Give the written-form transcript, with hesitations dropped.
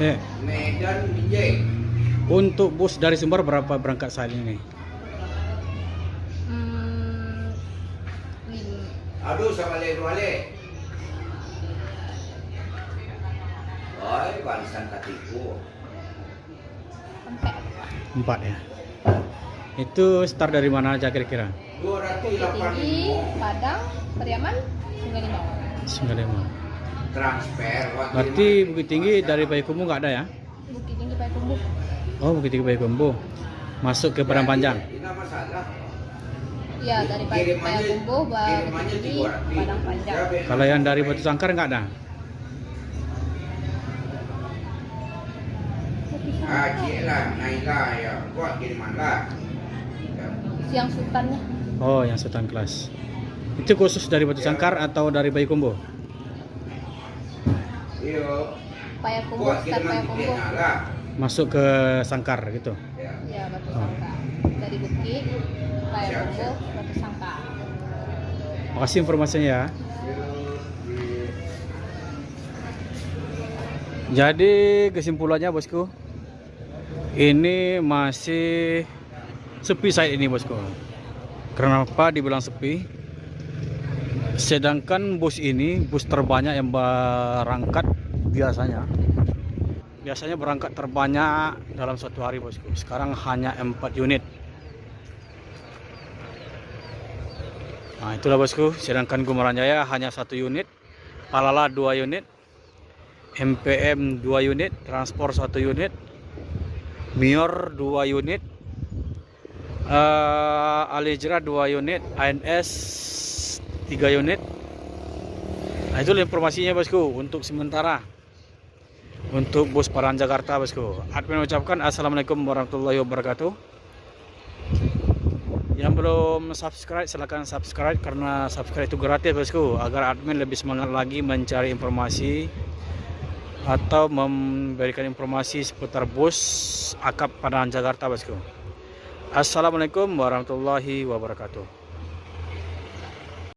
Ya. Medan Binjai. Untuk bus dari Sumbar berapa berangkat saat ini? Aduh sama le. Oi, barisan katiku. 4 ya. Itu start dari mana aja kira-kira? 285. Padang, Pariaman, Sungai Limau. Sungai Limau. Transfer. Berarti Bukit Tinggi dari Payakumbuh nggak ada ya? Bukit Tinggi Payakumbuh. Oh, Bukit Tinggi Payakumbuh. Masuk ke Padang Panjang. Tidak masalah. Iya, dari Payakumbuh baru Bukit Tinggi, Padang Panjang. Kalau yang dari Batu Sangkar nggak ada? Lah, naiklah ya. Buat kiriman lah. Siang Sultannya. Oh, yang Sultan kelas. Itu khusus dari Batu Sangkar atau dari Payakumbuh? Iya. Payakumbuh, Buat start kiriman Payakumbuh. tiketnya lah. Masuk ke Sangkar gitu. Ya. Iya, Batu Sangkar. Dari Bukit, Payakumbuh, Batu Sangkar. Makasih informasinya ya. Jadi kesimpulannya bosku, ini masih sepi saat ini bosku. Kenapa dibilang sepi? Sedangkan bus ini bus terbanyak yang berangkat biasanya. Biasanya berangkat terbanyak dalam suatu hari bosku. Sekarang hanya 4 unit. Nah itulah bosku. Sedangkan Gumeran Jaya hanya 1 unit, Palala 2 unit, MPM 2 unit, Transport 1 unit, Mior 2 unit, Alijra 2 unit, ANS 3 unit. Nah itulah informasinya bosku untuk sementara untuk bus Padang Jakarta bosku. Admin ucapkan assalamualaikum warahmatullahi wabarakatuh. Yang belum subscribe silahkan subscribe karena subscribe itu gratis bosku, agar admin lebih semangat lagi mencari informasi atau memberikan informasi seputar bus akap Padang Jakarta bosku. Assalamualaikum warahmatullahi wabarakatuh.